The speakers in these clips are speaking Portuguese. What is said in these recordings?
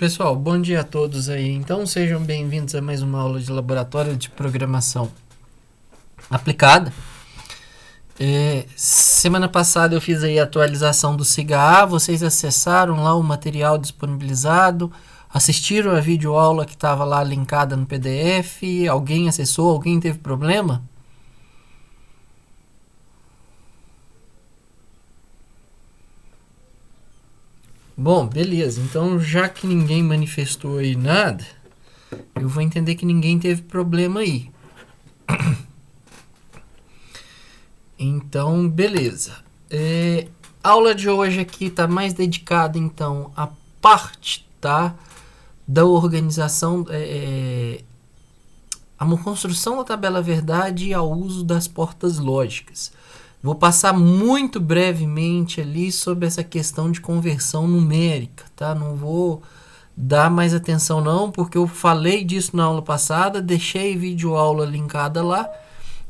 Pessoal, bom dia a todos aí. Então sejam bem-vindos a mais uma aula de laboratório de programação aplicada. Semana passada eu fiz aí a atualização do SIGA-A, vocês acessaram lá o material disponibilizado, assistiram a videoaula que estava lá linkada no PDF, alguém acessou, alguém teve problema? Bom, beleza. Então, já que ninguém manifestou aí nada, eu vou entender que ninguém teve problema aí. Então, beleza. A aula de hoje aqui está mais dedicada, então, à parte, tá, da organização, a construção da tabela verdade e ao uso das portas lógicas. Vou passar muito brevemente ali sobre essa questão de conversão numérica, tá? Não vou dar mais atenção não, porque eu falei disso na aula passada, deixei videoaula linkada lá.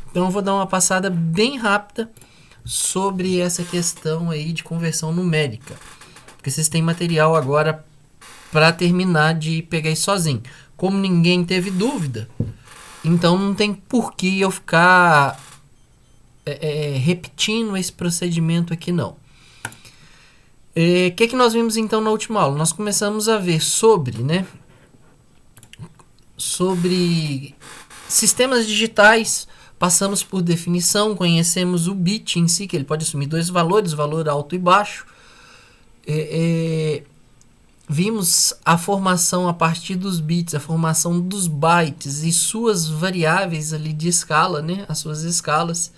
Então eu vou dar uma passada bem rápida sobre essa questão aí de conversão numérica. Porque vocês têm material agora para terminar de pegar isso sozinho. Como ninguém teve dúvida, então não tem por que eu ficar repetindo esse procedimento aqui não. Que nós vimos então na última aula? Nós começamos a ver sobre sistemas digitais, passamos por definição, conhecemos o bit em si, que ele pode assumir dois valores, valor alto e baixo. Vimos a formação a partir dos bits, a formação dos bytes e suas variáveis ali de escala, né? As suas escalas.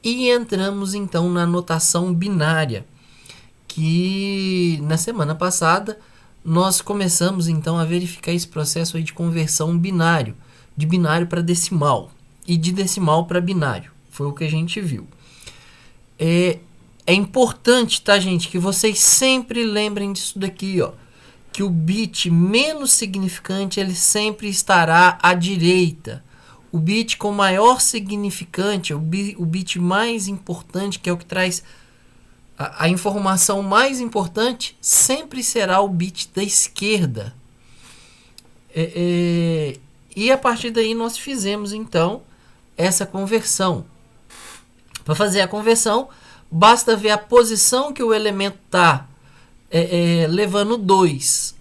E entramos então na notação binária, que na semana passada nós começamos então a verificar esse processo aí de conversão binário, de binário para decimal e de decimal para binário. Foi o que a gente viu. É importante, tá, gente, que vocês sempre lembrem disso daqui, ó, que o bit menos significante ele sempre estará à direita. O bit com maior significante, o bit mais importante, que é o que traz a informação mais importante, sempre será o bit da esquerda. E a partir daí nós fizemos então essa conversão. Para fazer a conversão, basta ver a posição que o elemento está levando 2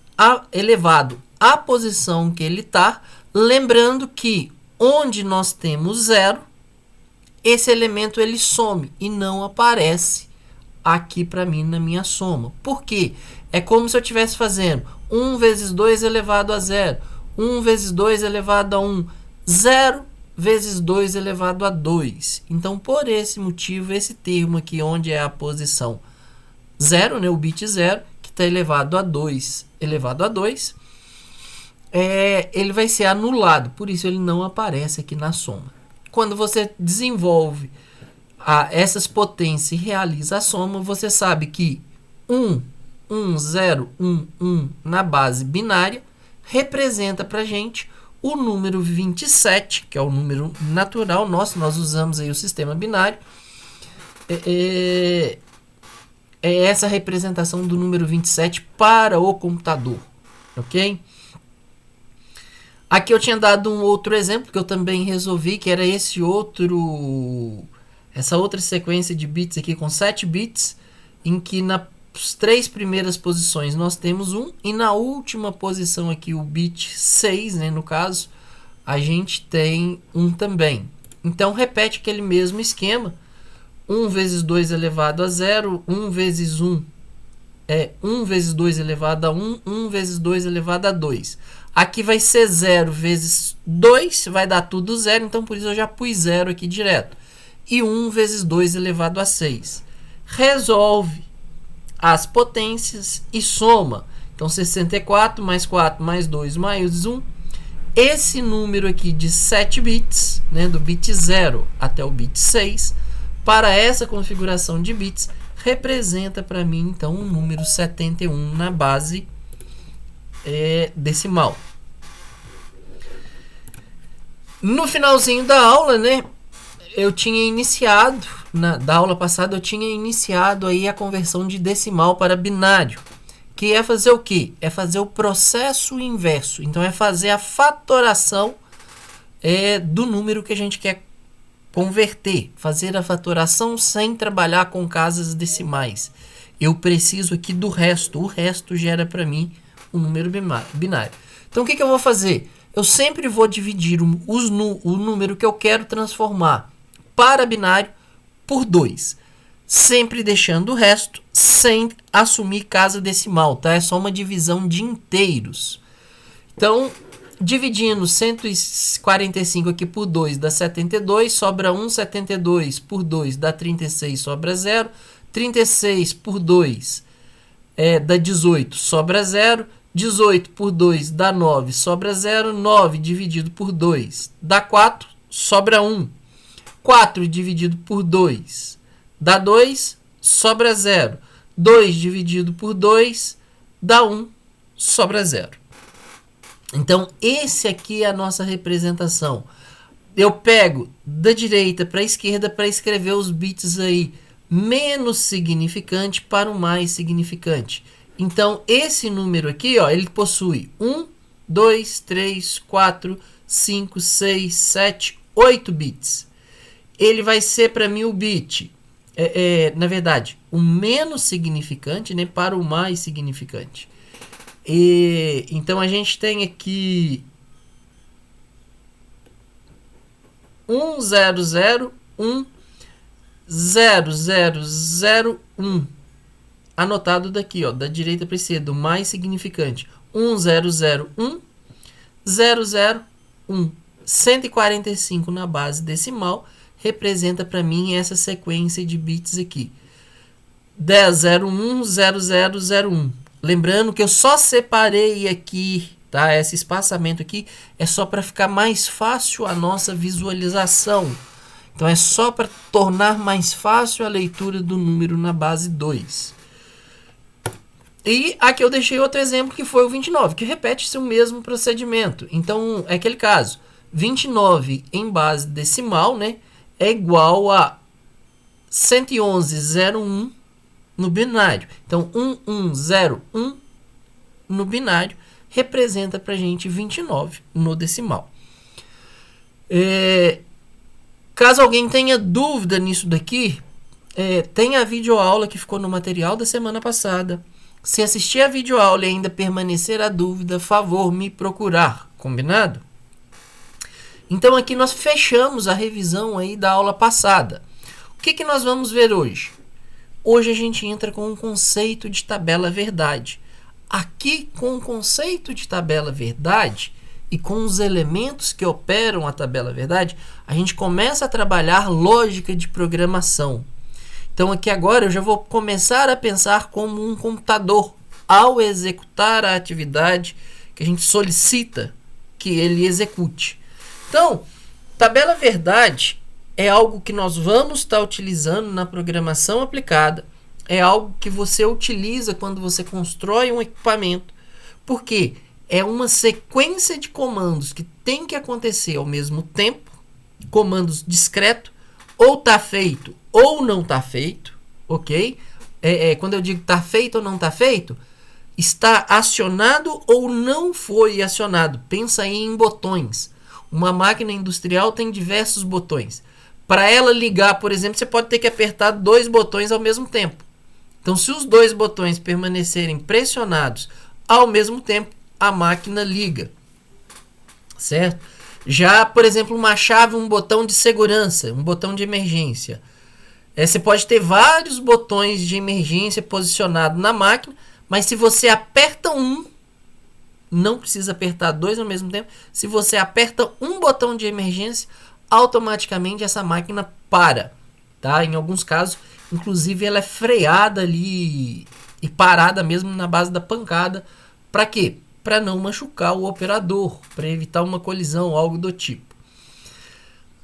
elevado à posição que ele está, lembrando que onde nós temos 0, esse elemento ele some e não aparece aqui para mim na minha soma. Por quê? É como se eu estivesse fazendo 1 vezes 2 elevado a 0, 1 vezes 2 elevado a 1, 0 vezes 2 elevado a 2. Então, por esse motivo, esse termo aqui, onde é a posição 0, né, o bit 0, que está elevado a 2, ele vai ser anulado, por isso ele não aparece aqui na soma. Quando você desenvolve essas potências e realiza a soma, você sabe que 1, 1, 0, 1, 1 na base binária representa para a gente o número 27, que é o número natural nosso, nós usamos aí o sistema binário. É essa representação do número 27 para o computador, ok? Aqui eu tinha dado um outro exemplo que eu também resolvi, que era essa outra sequência de bits aqui com 7 bits, em que nas 3 primeiras posições nós temos 1 e na última posição aqui, o bit 6, né, no caso, a gente tem 1 também. Então repete aquele mesmo esquema, 1 vezes 2 elevado a 0, 1 vezes 1 é 1 vezes 2 elevado a 1, 1 vezes 2 elevado a 2. Aqui vai ser 0 vezes 2, vai dar tudo 0, então por isso eu já pus 0 aqui direto. E 1 vezes 2 elevado a 6. Resolve as potências e soma. Então 64 mais 4 mais 2 mais 1. Esse número aqui de 7 bits, né, do bit 0 até o bit 6, para essa configuração de bits, representa para mim então o número 71 na base decimal. No finalzinho da aula, né, eu tinha iniciado, da aula passada, eu tinha iniciado aí a conversão de decimal para binário, que é fazer o quê? É fazer o processo inverso. Então, é fazer a fatoração do número que a gente quer converter. Fazer a fatoração sem trabalhar com casas decimais. Eu preciso aqui do resto. O resto gera para mim um número binário. Então, o que eu vou fazer? Eu sempre vou dividir o número que eu quero transformar para binário por 2. Sempre deixando o resto sem assumir casa decimal, tá? É só uma divisão de inteiros. Então, dividindo 145 aqui por 2 dá 72, sobra 1, 72 por 2 dá 36, sobra 0. 36 por 2 dá 18, sobra 0. 18 por 2 dá 9, sobra 0. 9 dividido por 2 dá 4, sobra 1. 4 dividido por 2 dá 2, sobra 0. 2 dividido por 2 dá 1, sobra 0. Então, esse aqui é a nossa representação. Eu pego da direita para a esquerda para escrever os bits aí menos significante para o mais significante. Então, esse número aqui, ó, ele possui 1, 2, 3, 4, 5, 6, 7, 8 bits. Ele vai ser para mim o bit, na verdade, o menos significante, né, para o mais significante. Então, a gente tem aqui 1, 0, 0, 1, 0, 0, 0, 1. Anotado daqui, ó, da direita para a esquerda, o mais significante. 1, 0, 0, 1, 0, 0, 1. 145 na base decimal representa para mim essa sequência de bits aqui. 10, 0, 1, 0, 0, 0, 1. Lembrando que eu só separei aqui, tá? Esse espaçamento aqui é só para ficar mais fácil a nossa visualização. Então, é só para tornar mais fácil a leitura do número na base 2. E aqui eu deixei outro exemplo que foi o 29, que repete-se o mesmo procedimento. Então, é aquele caso. 29 em base decimal, né, é igual a 111,01 no binário. Então, 1101 no binário representa para a gente 29 no decimal. Caso alguém tenha dúvida nisso daqui, tem a videoaula que ficou no material da semana passada. Se assistir a videoaula e ainda permanecer a dúvida, favor me procurar, combinado? Então aqui nós fechamos a revisão aí da aula passada. O que nós vamos ver hoje? Hoje a gente entra com o conceito de tabela verdade. Aqui, com o conceito de tabela verdade e com os elementos que operam a tabela verdade, a gente começa a trabalhar lógica de programação. Então aqui agora eu já vou começar a pensar como um computador ao executar a atividade que a gente solicita que ele execute. Então, tabela verdade é algo que nós vamos estar utilizando na programação aplicada, é algo que você utiliza quando você constrói um equipamento, porque é uma sequência de comandos que tem que acontecer ao mesmo tempo, comandos discretos, ou está feito ou não está feito, ok? Quando eu digo está feito ou não está feito, está acionado ou não foi acionado. Pensa aí em botões. Uma máquina industrial tem diversos botões. Para ela ligar, por exemplo, você pode ter que apertar 2 botões ao mesmo tempo. Então, se os 2 botões permanecerem pressionados ao mesmo tempo, a máquina liga, certo? Já, por exemplo, uma chave, um botão de segurança, um botão de emergência. Você pode ter vários botões de emergência posicionados na máquina, mas se você aperta um, não precisa apertar 2 ao mesmo tempo. Se você aperta um botão de emergência, automaticamente essa máquina para, tá? Em alguns casos, inclusive, ela é freada ali e parada mesmo na base da pancada. Para quê? Para não machucar o operador, para evitar uma colisão, algo do tipo.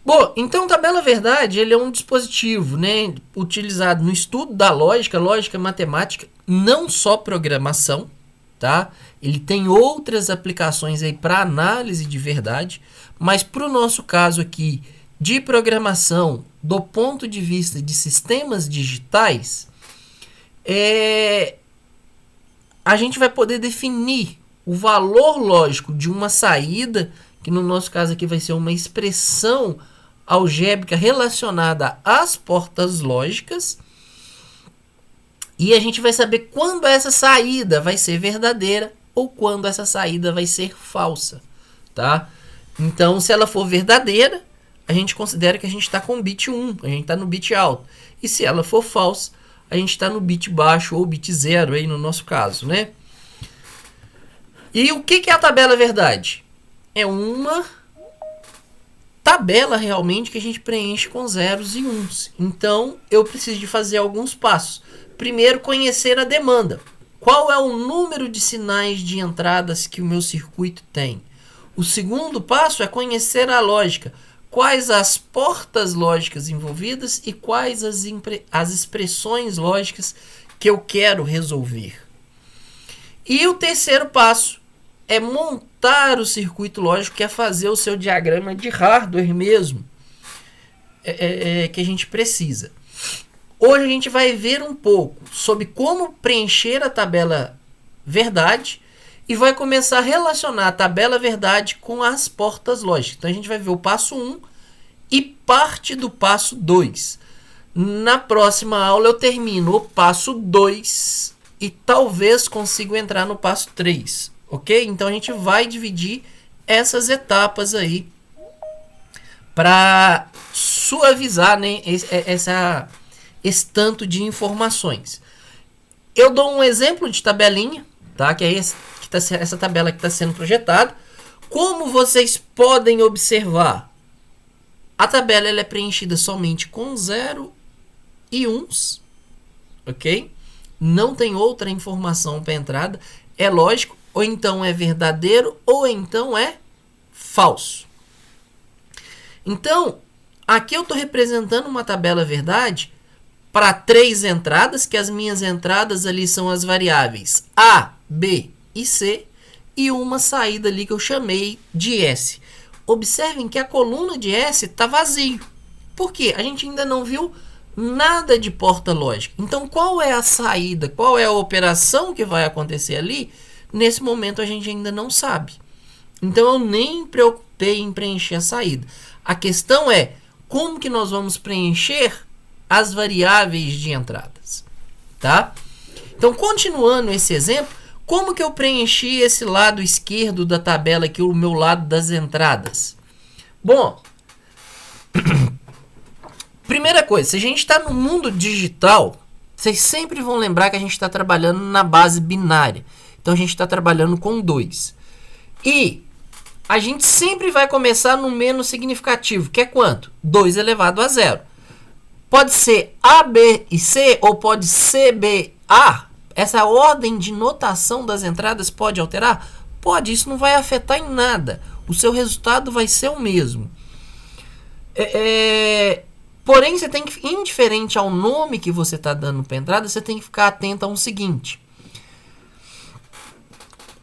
Bom, então tabela verdade, ele é um dispositivo, né, utilizado no estudo da lógica matemática, não só programação, tá? Ele tem outras aplicações aí para análise de verdade, mas para o nosso caso aqui de programação, do ponto de vista de sistemas digitais, a gente vai poder definir o valor lógico de uma saída, que no nosso caso aqui vai ser uma expressão algébrica relacionada às portas lógicas. E a gente vai saber quando essa saída vai ser verdadeira ou quando essa saída vai ser falsa, tá? Então, se ela for verdadeira, a gente considera que a gente está com bit 1, a gente está no bit alto. E se ela for falsa, a gente está no bit baixo ou bit 0 aí no nosso caso, né? E o que é a tabela verdade? É uma tabela realmente que a gente preenche com zeros e uns. Então, eu preciso de fazer alguns passos. Primeiro, conhecer a demanda. Qual é o número de sinais de entradas que o meu circuito tem? O segundo passo é conhecer a lógica. Quais as portas lógicas envolvidas e quais as expressões lógicas que eu quero resolver. E o terceiro passo é montar o circuito lógico, que é fazer o seu diagrama de hardware mesmo, que a gente precisa. Hoje a gente vai ver um pouco sobre como preencher a tabela verdade e vai começar a relacionar a tabela verdade com as portas lógicas. Então a gente vai ver o passo 1 e parte do passo 2. Na próxima aula eu termino o passo 2 e talvez consiga entrar no passo 3, ok? Então a gente vai dividir essas etapas aí para suavizar, né, esse tanto de informações. Eu dou um exemplo de tabelinha, tá? Que é essa tabela que está sendo projetada. Como vocês podem observar, a tabela ela é preenchida somente com 0 e 1s, ok? Não tem outra informação para entrada. É lógico, ou então é verdadeiro, ou então é falso. Então, aqui eu estou representando uma tabela verdade para 3 entradas, que as minhas entradas ali são as variáveis A, B e C, e uma saída ali que eu chamei de S. Observem que a coluna de S está vazio. Por quê? A gente ainda não viu nada de porta lógica. Então, qual é a saída? Qual é a operação que vai acontecer ali? Nesse momento, a gente ainda não sabe. Então, eu nem me preocupei em preencher a saída. A questão é como que nós vamos preencher as variáveis de entradas, tá? Então, continuando esse exemplo, como que eu preenchi esse lado esquerdo da tabela aqui, o meu lado das entradas? Bom, primeira coisa, se a gente está no mundo digital, vocês sempre vão lembrar que a gente está trabalhando na base binária. Então, a gente está trabalhando com 2. E a gente sempre vai começar no menos significativo, que é quanto? 2 elevado a 0. Pode ser A, B e C, ou pode C, B, A. Essa ordem de notação das entradas pode alterar? Pode, isso não vai afetar em nada. O seu resultado vai ser o mesmo. Porém, você tem que, indiferente ao nome que você está dando para a entrada, você tem que ficar atento a um seguinte.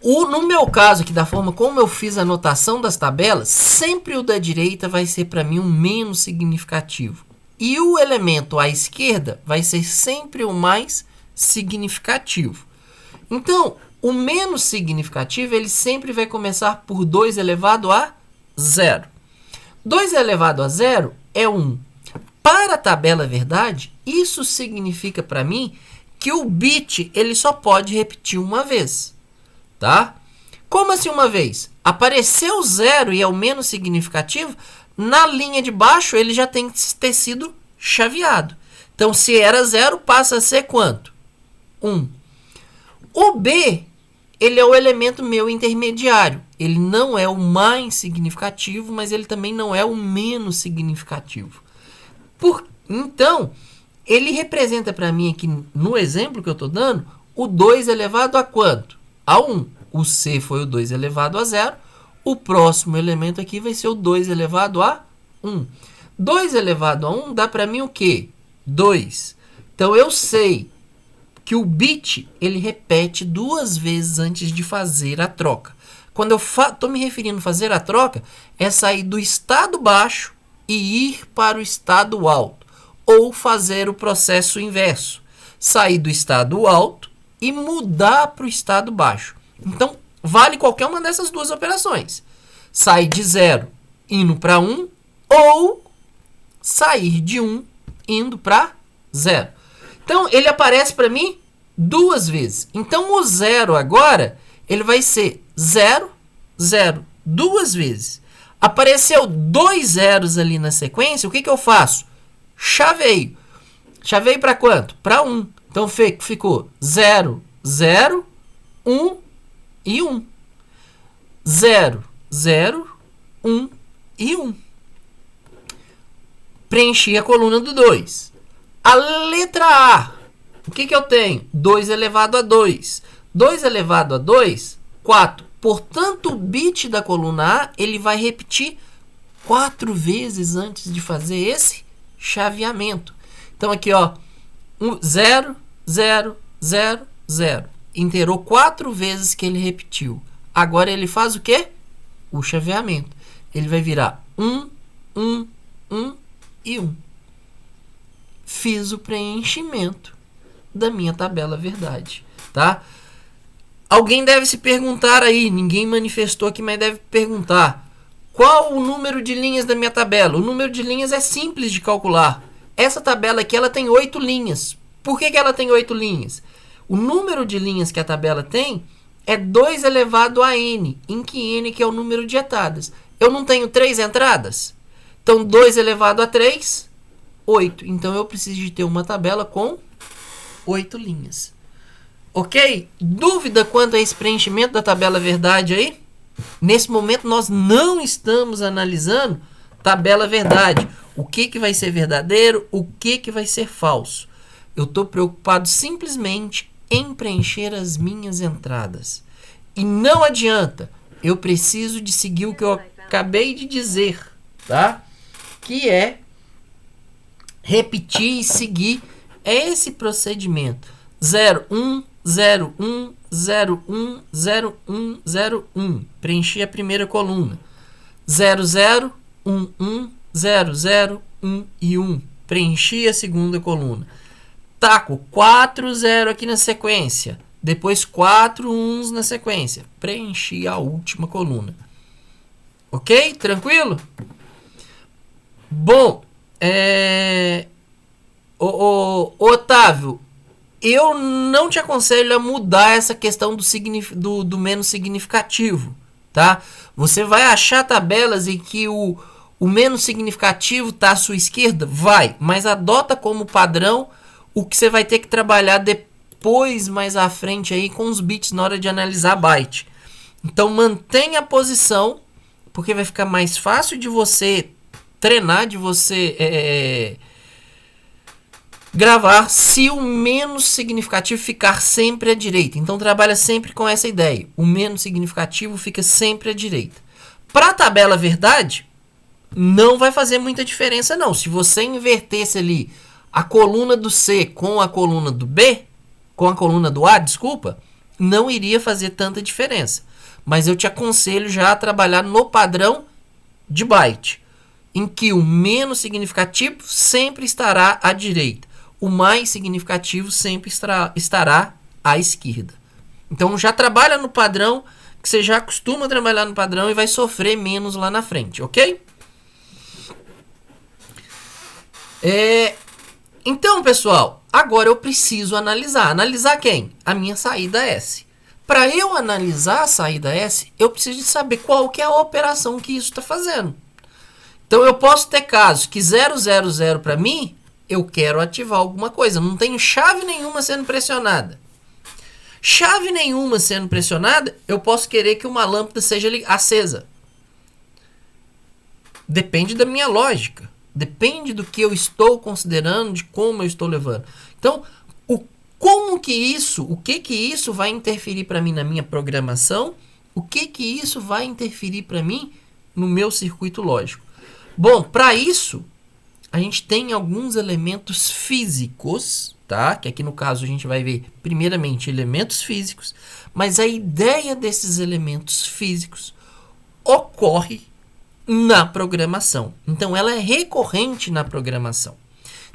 No meu caso, aqui da forma como eu fiz a anotação das tabelas, sempre o da direita vai ser para mim um menos significativo. E o elemento à esquerda vai ser sempre o mais significativo. Então, o menos significativo, ele sempre vai começar por 2 elevado a 0. 2 elevado a 0 é 1. Para a tabela verdade, isso significa para mim que o bit ele só pode repetir uma vez. Tá? Como assim uma vez? Apareceu 0 e é o menos significativo, na linha de baixo ele já tem que ter sido chaveado. Então, se era 0, passa a ser quanto? 1. O B, ele é o elemento meu intermediário. Ele não é o mais significativo, mas ele também não é o menos significativo. Então, ele representa para mim aqui, no exemplo que eu estou dando, o 2 elevado a quanto? A 1. O C foi o 2 elevado a 0. O próximo elemento aqui vai ser o 2 elevado a 1. 2 elevado a 1 dá para mim o quê? 2. Então, eu sei que o bit ele repete 2 vezes antes de fazer a troca. Quando eu estou me referindo a fazer a troca, é sair do estado baixo e ir para o estado alto. Ou fazer o processo inverso. Sair do estado alto e mudar para o estado baixo. Então, vale qualquer uma dessas duas operações. Sair de 0 indo para 1 ou sair de 1 indo para 0. Então, ele aparece para mim duas vezes. Então, o 0 agora, ele vai ser 0, 0, duas vezes. Apareceu 2 zeros ali na sequência, o que eu faço? Chaveio. Chaveio para quanto? Para 1. Então, ficou 0, 0, 1 e 1. 0, 0, 1 e 1. Preenchi a coluna do 2. A letra A, o que eu tenho? 2 elevado a 2. 2 elevado a 2, 4. Portanto, o bit da coluna A, ele vai repetir 4 vezes antes de fazer esse chaveamento. Então, aqui, ó, 0, 0, 0, 0. Inteirou 4 vezes que ele repetiu. Agora, ele faz o quê? O chaveamento. Ele vai virar 1, 1, 1 e 1. Fiz o preenchimento da minha tabela verdade, tá? Alguém deve se perguntar aí, ninguém manifestou aqui, mas deve perguntar: qual o número de linhas da minha tabela? O número de linhas é simples de calcular. Essa tabela aqui, ela tem 8 linhas. Por que ela tem 8 linhas? O número de linhas que a tabela tem é 2 elevado a n, em que n que é o número de etadas. Eu não tenho 3 entradas? Então, 2 elevado a 3, 8. Então, eu preciso de ter uma tabela com 8 linhas. Ok? Dúvida quanto a esse preenchimento da tabela verdade aí? Nesse momento, nós não estamos analisando tabela verdade. O que vai ser verdadeiro, o que vai ser falso. Eu estou preocupado simplesmente em preencher as minhas entradas. E não adianta. Eu preciso de seguir o que eu acabei de dizer, tá? Que é repetir e seguir esse procedimento. 0, 1, 0, 1, 0, 1, 0, 1, 0, 1. Preenchi a primeira coluna. 0, 0, 1, 1, 0, 0, 1 e 1. Preenchi a segunda coluna. Taco 4, 0 aqui na sequência. Depois 4 1s na sequência. Preenchi a última coluna. Ok? Tranquilo? Bom, Otávio, eu não te aconselho a mudar essa questão do menos significativo, tá? Você vai achar tabelas em que o menos significativo está à sua esquerda? Vai, mas adota como padrão o que você vai ter que trabalhar depois, mais à frente, aí, com os bits na hora de analisar byte. Então, mantenha a posição, porque vai ficar mais fácil de você treinar, de você gravar, se o menos significativo ficar sempre à direita. Então, trabalha sempre com essa ideia. O menos significativo fica sempre à direita. Para a tabela verdade, não vai fazer muita diferença, não. Se você invertesse ali a coluna do C com a coluna do B, com a coluna do A, desculpa, não iria fazer tanta diferença. Mas eu te aconselho já a trabalhar no padrão de byte, em que o menos significativo sempre estará à direita. O mais significativo sempre estará à esquerda. Então já trabalha no padrão, que você já costuma trabalhar no padrão e vai sofrer menos lá na frente, ok? Então, pessoal, agora eu preciso analisar. Analisar quem? A minha saída S. Para eu analisar a saída S, eu preciso de saber qual que é a operação que isso está fazendo. Então, eu posso ter casos que 0, 0, 0 para mim, eu quero ativar alguma coisa. Não tenho chave nenhuma sendo pressionada. Chave nenhuma sendo pressionada, eu posso querer que uma lâmpada seja acesa. Depende da minha lógica. Depende do que eu estou considerando, de como eu estou levando. Então, o que isso vai interferir para mim na minha programação? O que isso vai interferir para mim no meu circuito lógico? Bom, para isso, a gente tem alguns elementos físicos, tá? Que aqui no caso a gente vai ver primeiramente elementos físicos, mas a ideia desses elementos físicos ocorre na programação. Então, ela é recorrente na programação.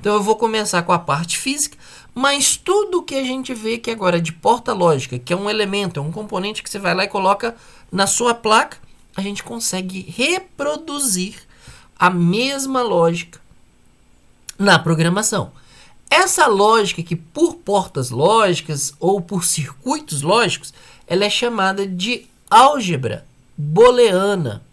Então eu vou começar com a parte física, mas tudo que a gente vê que agora de porta lógica, que é um elemento, é um componente que você vai lá e coloca na sua placa, a gente consegue reproduzir a mesma lógica na programação. Essa lógica que por portas lógicas ou por circuitos lógicos, ela é chamada de álgebra booleana.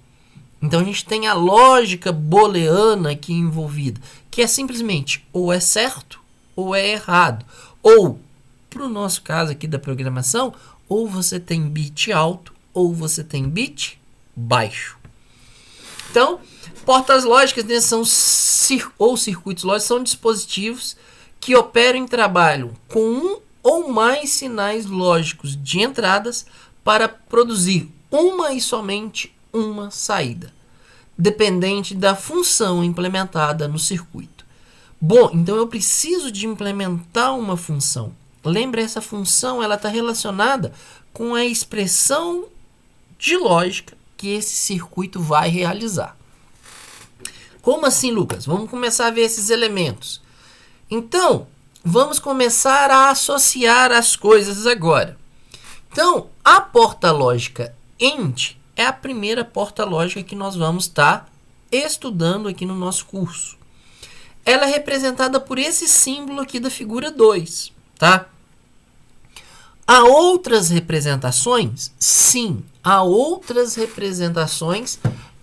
Então a gente tem a lógica booleana aqui envolvida, que é simplesmente ou é certo ou é errado. Ou, para o nosso caso aqui da programação, ou você tem bit alto ou você tem bit baixo. Então, portas lógicas, né, ou circuitos lógicos são dispositivos que operam e trabalham com um ou mais sinais lógicos de entradas para produzir uma e somente uma saída, dependente da função implementada no circuito. Bom, então eu preciso de implementar uma função. Lembra, essa função ela está relacionada com a expressão de lógica que esse circuito vai realizar. Como assim, Lucas? Vamos começar a ver esses elementos. Então, vamos começar a associar as coisas agora. Então, a porta lógica AND é a primeira porta lógica que nós vamos estar estudando aqui no nosso curso. Ela é representada por esse símbolo aqui da figura 2, tá? Há outras representações? Sim, há outras representações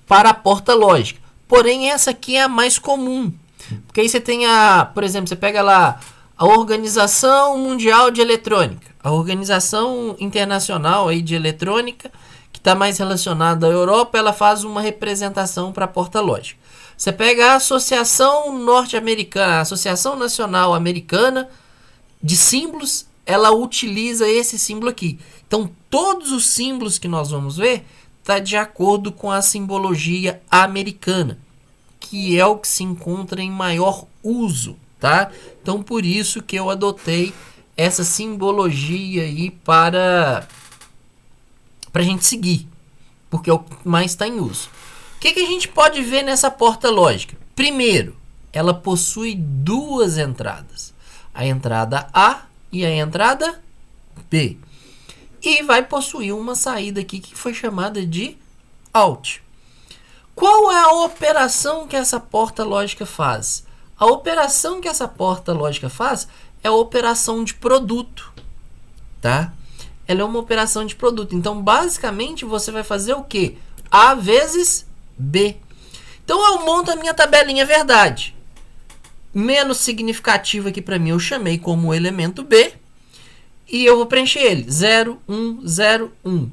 para a porta lógica. Porém, essa aqui é a mais comum. Porque aí você tem por exemplo, você pega lá a Organização Mundial de Eletrônica, a Organização Internacional aí de Eletrônica, que está mais relacionada à Europa, ela faz uma representação para a porta lógica. Você pega a Associação Norte-Americana, a Associação Nacional Americana de Símbolos, ela utiliza esse símbolo aqui. Então, todos os símbolos que nós vamos ver está de acordo com a simbologia americana, que é o que se encontra em maior uso, tá? Então, por isso que eu adotei essa simbologia aí para a gente seguir, porque é o que mais está em uso. O que a gente pode ver nessa porta lógica? Primeiro, ela possui duas entradas, a entrada A e a entrada B. E vai possuir uma saída aqui que foi chamada de OUT. Qual é a operação que essa porta lógica faz? A operação que essa porta lógica faz é a operação de produto, tá? Ela é uma operação de produto. Então, basicamente, você vai fazer o quê? A vezes B. Então, eu monto a minha tabelinha verdade. Menos significativo aqui para mim, eu chamei como elemento B. E eu vou preencher ele. 0, 1, 0, 1.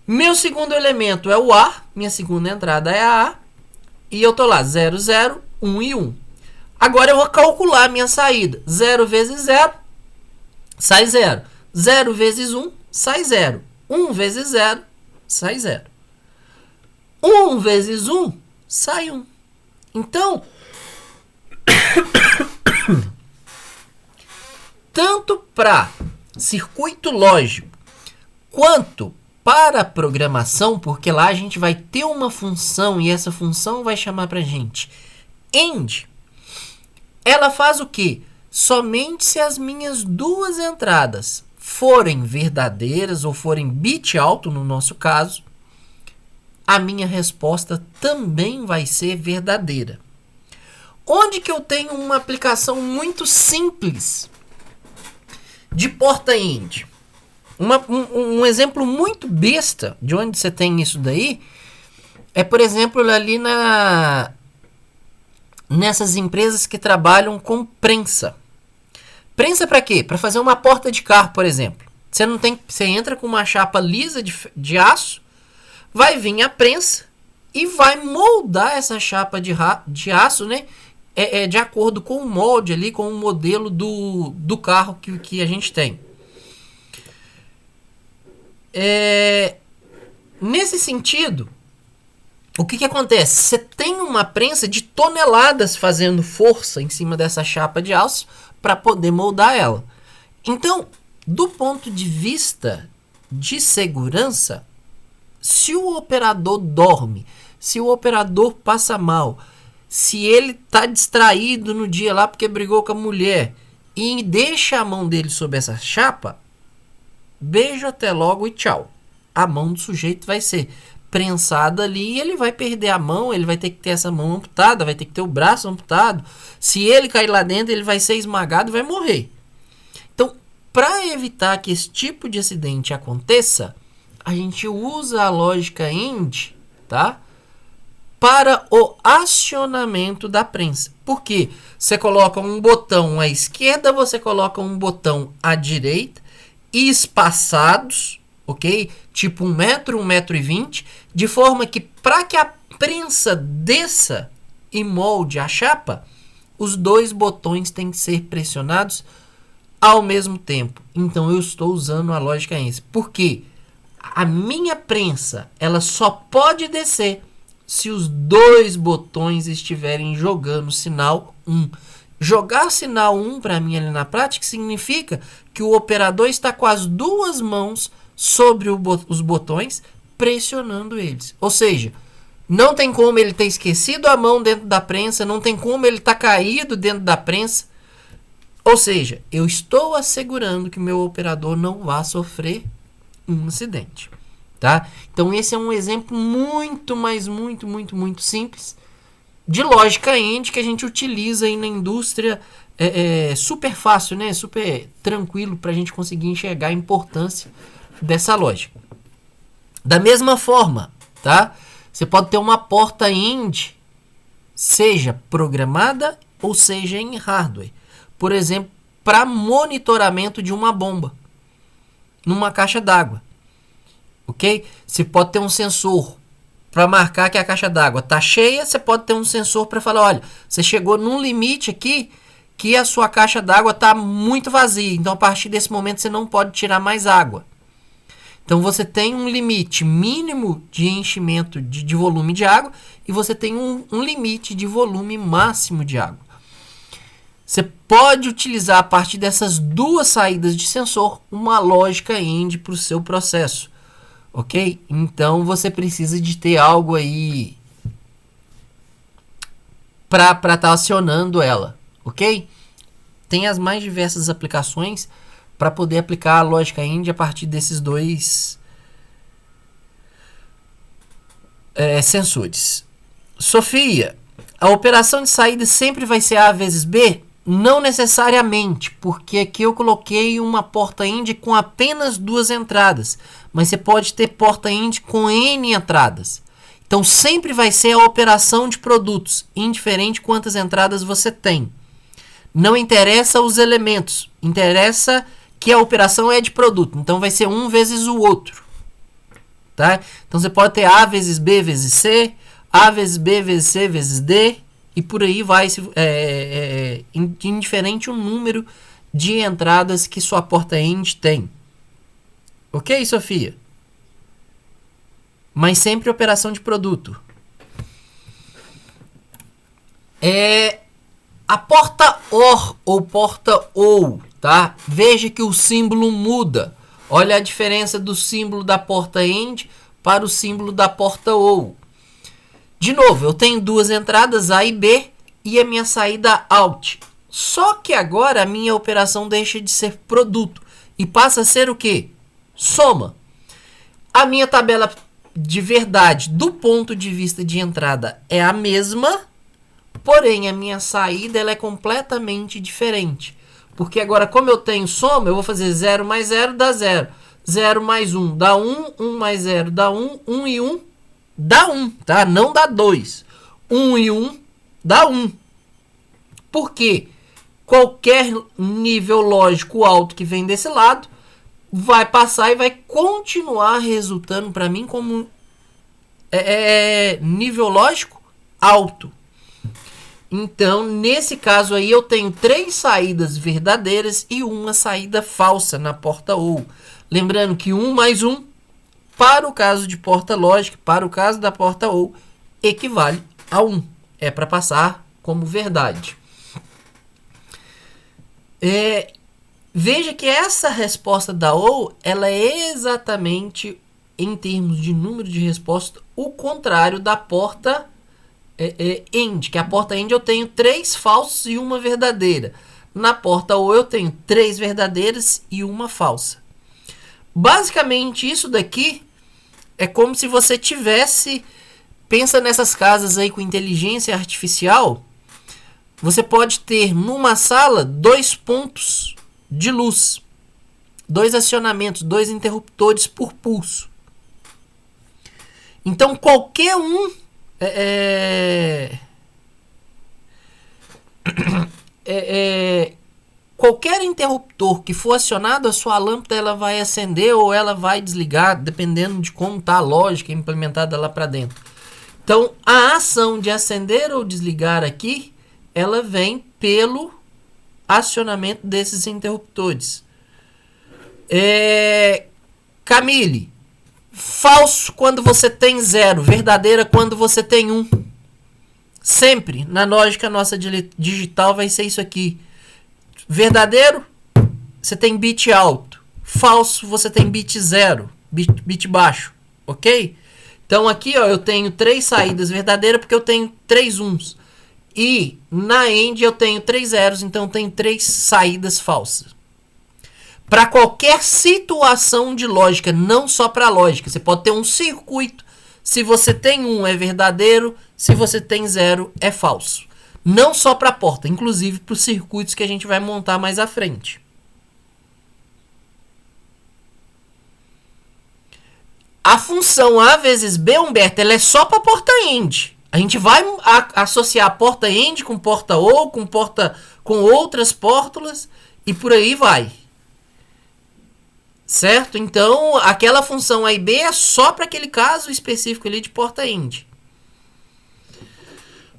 Meu segundo elemento é o A. Minha segunda entrada é a A. E eu tô lá, 0, 0, 1 e 1. Agora eu vou calcular a minha saída. 0 vezes 0, sai 0. 0 vezes 1, sai 0. 1 vezes 0, sai 0. 1 vezes 1, sai 1. Então, tanto para circuito lógico quanto para a programação, porque lá a gente vai ter uma função e essa função vai chamar para a gente AND, ela faz o quê? Somente se as minhas duas entradas forem verdadeiras ou forem bit alto, no nosso caso, a minha resposta também vai ser verdadeira. Onde que eu tenho uma aplicação muito simples de porta AND? Um exemplo muito besta de onde você tem isso daí é, por exemplo, ali nessas empresas que trabalham com prensa. Prensa para quê? Para fazer uma porta de carro, por exemplo. Você entra com uma chapa lisa de aço, vai vir a prensa e vai moldar essa chapa de aço, né? De acordo com o molde ali, com o modelo do carro que a gente tem. Nesse sentido, o que acontece? Você tem uma prensa de toneladas fazendo força em cima dessa chapa de aço para poder moldar ela. Então, do ponto de vista de segurança, se o operador dorme, se o operador passa mal, Se ele tá distraído no dia lá porque brigou com a mulher e deixa a mão dele sob essa chapa, beijo, até logo e tchau. A mão do sujeito vai ser prensada ali e ele vai perder a mão, ele vai ter que ter essa mão amputada, vai ter que ter o braço amputado. Se ele cair lá dentro, ele vai ser esmagado e vai morrer. Então, para evitar que esse tipo de acidente aconteça, a gente usa a lógica AND, tá? Para o acionamento da prensa. Por quê? Você coloca um botão à esquerda, você coloca um botão à direita, espaçados, ok? Tipo 1 metro, 1,20 m, de forma que para que a prensa desça e molde a chapa, os dois botões têm que ser pressionados ao mesmo tempo. Então eu estou usando a lógica AND. Por quê? A minha prensa, ela só pode descer se os dois botões estiverem jogando sinal 1. Jogar sinal 1 para mim ali na prática significa que o operador está com as duas mãos sobre os botões, pressionando eles. Ou seja, não tem como ele ter esquecido a mão dentro da prensa, não tem como ele estar caído dentro da prensa. Ou seja, eu estou assegurando que meu operador não vá sofrer um acidente. Tá? Então esse é um exemplo muito simples de lógica AND que a gente utiliza aí na indústria, super fácil, né? Super tranquilo para a gente conseguir enxergar a importância dessa lógica. Da mesma forma, tá? Você pode ter uma porta AND, seja programada ou seja em hardware. Por exemplo, para monitoramento de uma bomba numa caixa d'água. Ok? Você pode ter um sensor para marcar que a caixa d'água está cheia. Você pode ter um sensor para falar, olha, você chegou num limite aqui que a sua caixa d'água está muito vazia. Então, a partir desse momento, você não pode tirar mais água. Então, você tem um limite mínimo de enchimento de volume de água e você tem um limite de volume máximo de água. Você pode utilizar, a partir dessas duas saídas de sensor, uma lógica AND para o seu processo. Ok? Então, você precisa de ter algo aí para estar acionando ela. Ok? Tem as mais diversas aplicações para poder aplicar a lógica AND a partir desses dois sensores. Sofia, a operação de saída sempre vai ser A vezes B? Não necessariamente, porque aqui eu coloquei uma porta AND com apenas 2 entradas, mas você pode ter porta AND com N entradas. Então sempre vai ser a operação de produtos, indiferente quantas entradas você tem. Não interessa os elementos, interessa que a operação é de produto, então vai ser um vezes o outro. Tá? Então você pode ter A vezes B vezes C, A vezes B vezes C vezes D, e por aí vai, indiferente o número de entradas que sua porta AND tem. Ok, Sofia? Mas sempre operação de produto. A porta OR ou porta OU, tá? Veja que o símbolo muda. Olha a diferença do símbolo da porta AND para o símbolo da porta OU. De novo, eu tenho 2 entradas A e B e a minha saída OUT. Só que agora a minha operação deixa de ser produto e passa a ser o quê? Soma. A minha tabela de verdade do ponto de vista de entrada é a mesma, porém a minha saída ela é completamente diferente. Porque agora, como eu tenho soma, eu vou fazer 0 mais 0 dá 0. 0 mais 1 dá 1. 1 mais 0 dá 1. 1 e 1 dá 1, tá? Não dá 2. 1 e 1 dá 1. Por quê? Qualquer nível lógico alto que vem desse lado vai passar e vai continuar resultando para mim como nível lógico alto. Então, nesse caso aí, eu tenho 3 saídas verdadeiras e uma saída falsa na porta OU. Lembrando que 1 mais 1, para o caso de porta lógica, para o caso da porta OU, equivale a 1. É para passar como verdade. Veja que essa resposta da OU, ela é exatamente, em termos de número de resposta, o contrário da porta AND, que a porta AND eu tenho 3 falsos e uma verdadeira. Na porta OR eu tenho 3 verdadeiras e uma falsa. Basicamente isso daqui é como se você tivesse... Pensa nessas casas aí com inteligência artificial. Você pode ter numa sala 2 pontos de luz. 2 acionamentos, 2 interruptores por pulso. Então qualquer um qualquer interruptor que for acionado, a sua lâmpada ela vai acender ou ela vai desligar, dependendo de como está a lógica implementada lá para dentro. Então, a ação de acender ou desligar aqui, ela vem pelo acionamento desses interruptores. Camille, falso quando você tem 0, verdadeira quando você tem 1. Sempre, na lógica nossa digital, vai ser isso aqui. Verdadeiro, você tem bit alto. Falso, você tem bit 0, bit baixo, ok? Então aqui ó, eu tenho 3 saídas verdadeiras porque eu tenho 3 uns. E na AND eu tenho 3 zeros, então eu tenho 3 saídas falsas. Para qualquer situação de lógica, não só para lógica. Você pode ter um circuito. Se você tem 1 é verdadeiro, se você tem 0 é falso. Não só para a porta, inclusive para os circuitos que a gente vai montar mais à frente. A função A vezes B, Humberto, ela é só para a porta AND. A gente vai associar a porta AND com porta OR, com outras pórtulas e por aí vai. Certo? Então, aquela função A e B é só para aquele caso específico ali de porta AND.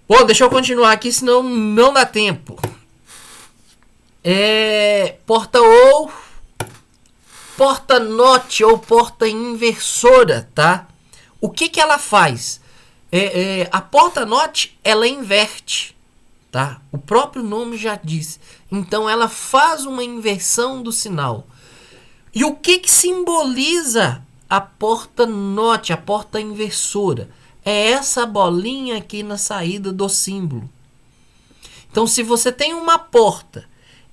Bom, deixa eu continuar aqui, senão não dá tempo. Porta OR, porta NOT ou porta inversora, tá? O que ela faz? A porta NOT, ela inverte, tá? O próprio nome já diz. Então, ela faz uma inversão do sinal. E o que simboliza a porta NOT, a porta inversora? É essa bolinha aqui na saída do símbolo. Então, se você tem uma porta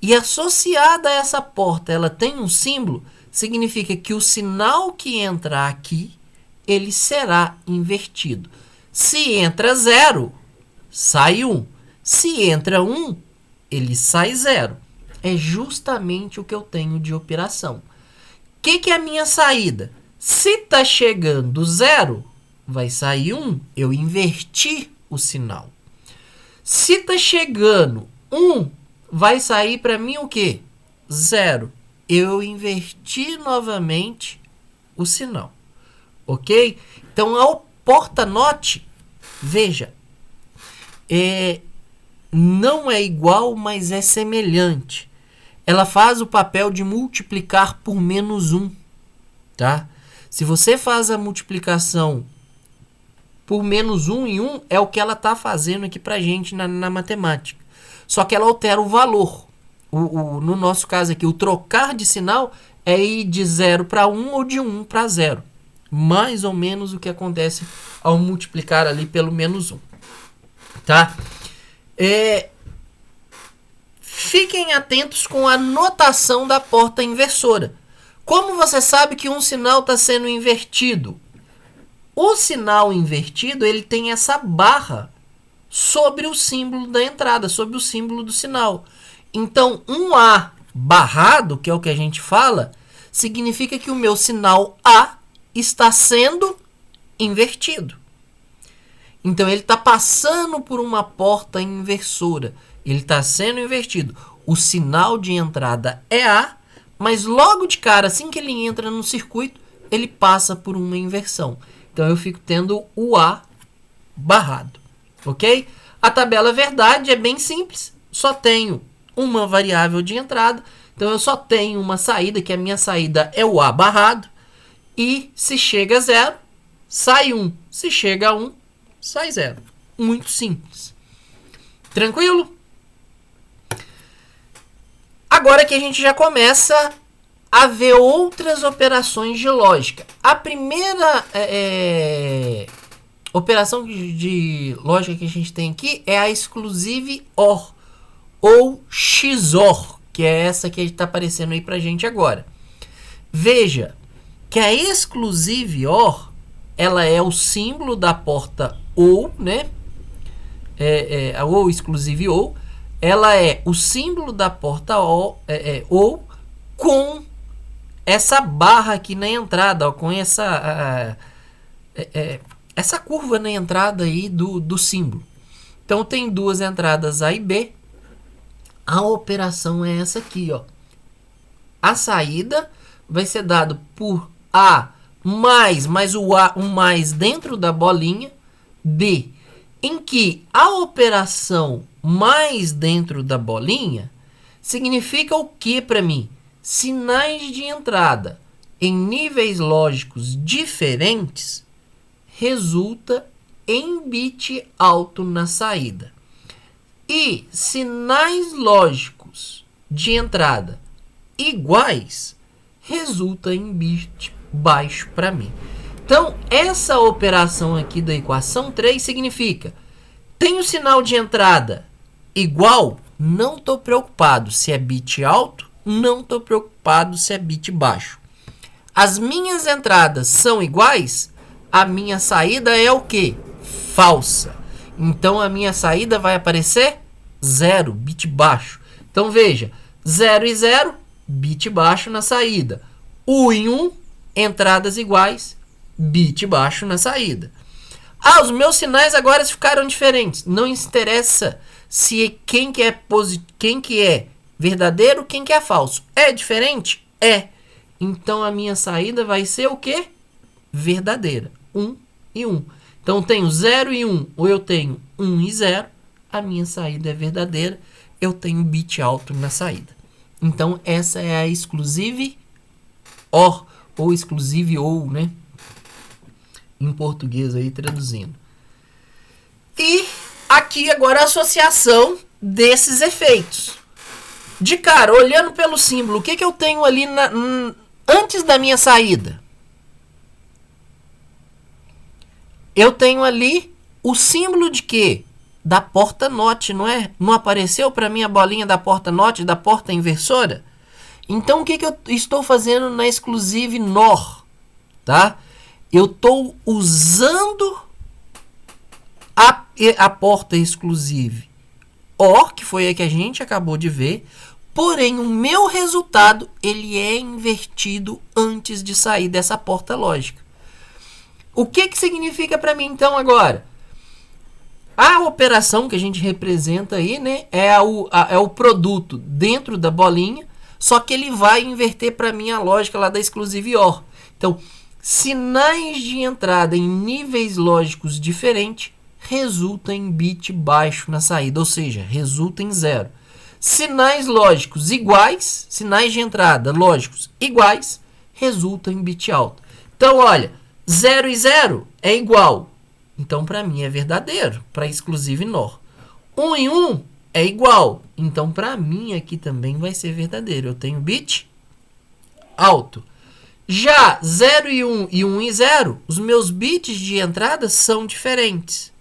e associada a essa porta ela tem um símbolo, significa que o sinal que entra aqui, ele será invertido. Se entra 0, sai 1. Se entra 1, ele sai 0. É justamente o que eu tenho de operação. O que é a minha saída? Se está chegando 0, vai sair 1. Eu inverti o sinal. Se está chegando 1, vai sair para mim o quê? 0. Eu inverti novamente o sinal. Ok? Então, a porta NOT, veja, não é igual, mas é semelhante. Ela faz o papel de multiplicar por -1, tá? Se você faz a multiplicação por -1 em 1, é o que ela está fazendo aqui para a gente na matemática. Só que ela altera o valor. No nosso caso aqui, o trocar de sinal é ir de 0 para 1 ou de 1 para 0. Mais ou menos o que acontece ao multiplicar ali pelo -1. Tá? Fiquem atentos com a notação da porta inversora. Como você sabe que um sinal está sendo invertido? O sinal invertido, ele tem essa barra sobre o símbolo da entrada, sobre o símbolo do sinal. Então, um A barrado, que é o que a gente fala, significa que o meu sinal A está sendo invertido. Então, ele está passando por uma porta inversora. Ele está sendo invertido. O sinal de entrada é A, mas logo de cara, assim que ele entra no circuito, ele passa por uma inversão. Então, eu fico tendo o A barrado. Ok? A tabela verdade é bem simples. Só tenho uma variável de entrada. Então, eu só tenho uma saída, que a minha saída é o A barrado. E se chega a 0, sai 1. Se chega a 1, sai 0. Muito simples. Tranquilo? Agora que a gente já começa a ver outras operações de lógica. A primeira operação de lógica que a gente tem aqui é a exclusive OR, ou XOR, que é essa que está aparecendo aí pra gente agora. Veja que a exclusive OR, ela é o símbolo da porta OU, né? A OU exclusive OU, ela é o símbolo da porta OU com essa barra aqui na entrada, ó, com essa curva na entrada aí do símbolo. Então tem duas entradas A e B. A operação é essa aqui, ó. A saída vai ser dado por A mais o A, um mais dentro da bolinha, B, em que a operação mais dentro da bolinha significa o que para mim? Sinais de entrada em níveis lógicos diferentes resulta em bit alto na saída. E sinais lógicos de entrada iguais resulta em bit baixo para mim. Então, essa operação aqui da equação 3 significa: tem o sinal de entrada igual, não estou preocupado se é bit alto, não estou preocupado se é bit baixo. As minhas entradas são iguais, a minha saída é o quê? Falsa. Então, a minha saída vai aparecer 0, bit baixo. Então, veja, 0 e 0, bit baixo na saída. 1 e 1, entradas iguais, bit baixo na saída. Os meus sinais agora ficaram diferentes. Não interessa se quem que é verdadeiro, quem que é falso. É diferente? É. Então, a minha saída vai ser o quê? Verdadeira. 1 e 1. Então, eu tenho 0 e 1, ou eu tenho 1 e 0. A minha saída é verdadeira. Eu tenho bit alto na saída. Então, essa é a exclusive OR, ou exclusive OU, né? Em português aí, traduzindo. E aqui agora a associação desses efeitos. De cara, olhando pelo símbolo, o que eu tenho ali antes da minha saída? Eu tenho ali o símbolo de quê? Da porta NOT, não é? Não apareceu para mim a bolinha da porta NOT, da porta inversora? Então, o que eu estou fazendo na exclusive NOR? Tá? Eu estou usando a porta exclusive OR, que foi a que a gente acabou de ver, porém, o meu resultado ele é invertido antes de sair dessa porta lógica. O que significa para mim, então, agora? A operação que a gente representa aí, né, é o produto dentro da bolinha, só que ele vai inverter para mim a lógica lá da exclusive OR. Então, sinais de entrada em níveis lógicos diferentes resulta em bit baixo na saída, ou seja, resulta em 0. Sinais lógicos iguais, sinais de entrada lógicos iguais, resulta em bit alto. Então, olha, 0 e 0 é igual. Então, para mim é verdadeiro, para exclusive NOR. 1 e 1 é igual. Então, para mim aqui também vai ser verdadeiro. Eu tenho bit alto. Já 0 e 1 e 1 e 0, os meus bits de entrada são diferentes.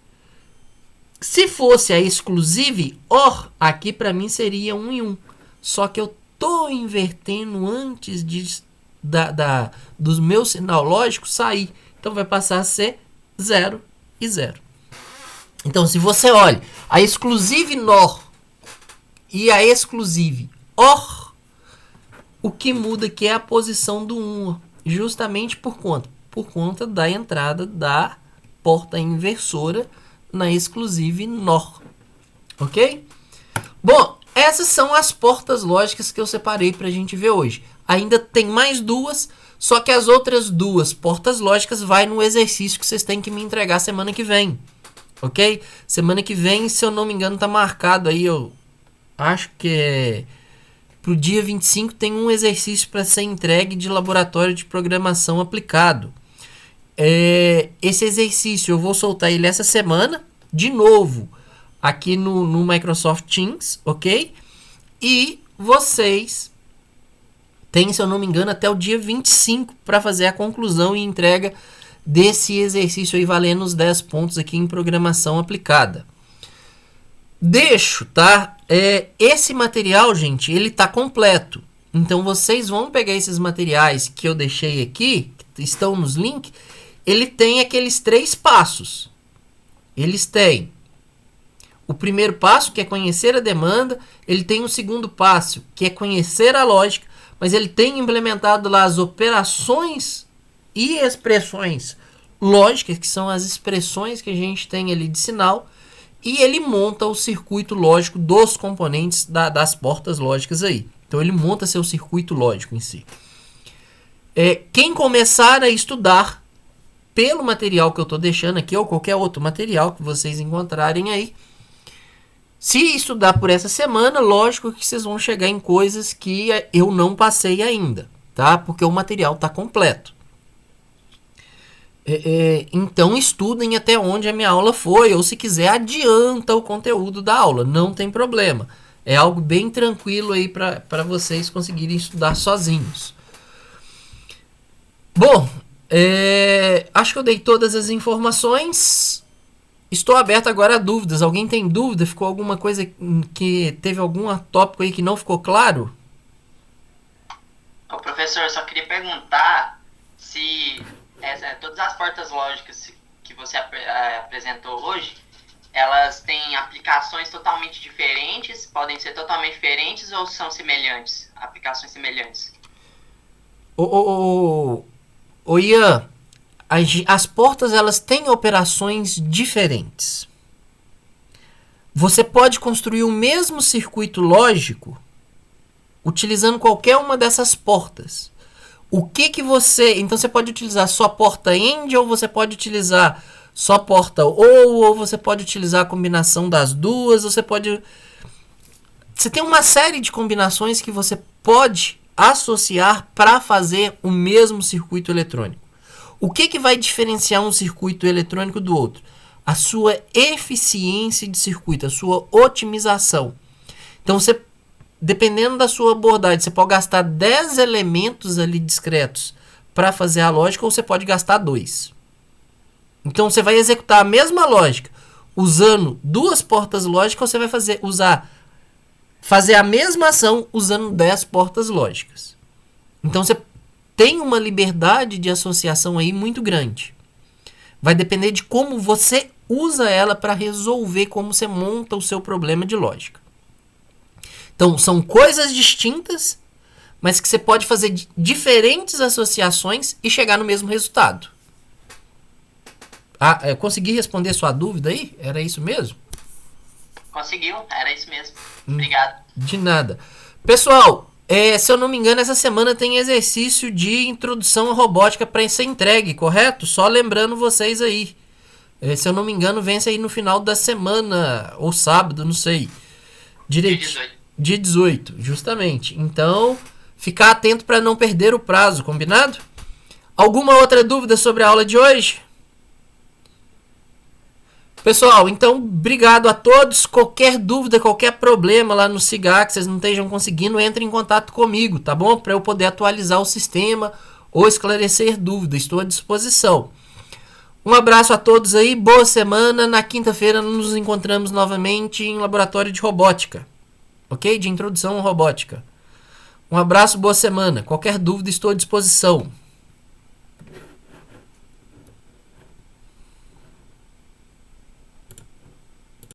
Se fosse a exclusive OR, aqui para mim seria 1 e 1. Só que eu estou invertendo antes dos meus sinal lógico sair. Então, vai passar a ser 0 e 0. Então, se você olha a exclusive NOR e a exclusive OR, o que muda aqui é a posição do 1, justamente por conta da entrada da porta inversora na exclusive NOR. Ok? Bom, essas são as portas lógicas que eu separei para a gente ver hoje. Ainda tem mais duas, só que as outras duas portas lógicas vai no exercício que vocês têm que me entregar semana que vem. Ok? Semana que vem, se eu não me engano, tá marcado aí, eu acho que é pro dia 25, tem um exercício para ser entregue de laboratório de programação aplicado. Esse exercício eu vou soltar ele essa semana, de novo, aqui no Microsoft Teams, ok? E vocês têm, se eu não me engano, até o dia 25 para fazer a conclusão e entrega desse exercício aí valendo os 10 pontos aqui em programação aplicada. Deixo, tá? Esse material, gente, ele tá completo. Então, vocês vão pegar esses materiais que eu deixei aqui, que estão nos links, ele tem aqueles 3 passos. Eles têm o primeiro passo, que é conhecer a demanda, ele tem o segundo passo, que é conhecer a lógica, mas ele tem implementado lá as operações e expressões lógicas, que são as expressões que a gente tem ali de sinal, e ele monta o circuito lógico dos componentes das portas lógicas aí. Então ele monta seu circuito lógico em si. Quem começar a estudar pelo material que eu estou deixando aqui, ou qualquer outro material que vocês encontrarem aí, se estudar por essa semana, lógico que vocês vão chegar em coisas que eu não passei ainda, tá? Porque o material está completo. Então estudem até onde a minha aula foi, ou se quiser adianta o conteúdo da aula, não tem problema. É algo bem tranquilo aí para vocês conseguirem estudar sozinhos. Bom, acho que eu dei todas as informações. Estou aberto agora a dúvidas. Alguém tem dúvida? Ficou alguma coisa que teve algum tópico aí que não ficou claro? Ô, professor, eu só queria perguntar se todas as portas lógicas que você apresentou hoje, elas têm aplicações totalmente diferentes, podem ser totalmente diferentes ou são semelhantes, aplicações semelhantes? Ô Ian, as portas elas têm operações diferentes. Você pode construir o mesmo circuito lógico utilizando qualquer uma dessas portas. Então você pode utilizar só porta AND, ou você pode utilizar só porta ou você pode utilizar a combinação das duas, você tem uma série de combinações que você pode associar para fazer o mesmo circuito eletrônico. O que vai diferenciar um circuito eletrônico do outro? A sua eficiência de circuito, a sua otimização. Então, dependendo da sua abordagem, você pode gastar 10 elementos ali discretos para fazer a lógica, ou você pode gastar 2. Então, você vai executar a mesma lógica usando 2 portas lógicas, ou você vai fazer a mesma ação usando 10 portas lógicas. Então, você tem uma liberdade de associação aí muito grande. Vai depender de como você usa ela para resolver, como você monta o seu problema de lógica. Então, são coisas distintas, mas que você pode fazer diferentes associações e chegar no mesmo resultado. Eu consegui responder sua dúvida aí? Era isso mesmo? Conseguiu, era isso mesmo. Obrigado. De nada. Pessoal, se eu não me engano, essa semana tem exercício de introdução à robótica para ser entregue, correto? Só lembrando vocês aí. Se eu não me engano, vence aí no final da semana, ou sábado, não sei. Direitinho. Dia 18, justamente. Então, ficar atento para não perder o prazo, combinado? Alguma outra dúvida sobre a aula de hoje? Pessoal, então, obrigado a todos. Qualquer dúvida, qualquer problema lá no SIGA que vocês não estejam conseguindo, entre em contato comigo, tá bom? Para eu poder atualizar o sistema ou esclarecer dúvidas. Estou à disposição. Um abraço a todos aí, boa semana. Na quinta-feira nos encontramos novamente em laboratório de robótica. Ok? De introdução à robótica. Um abraço, boa semana. Qualquer dúvida, estou à disposição.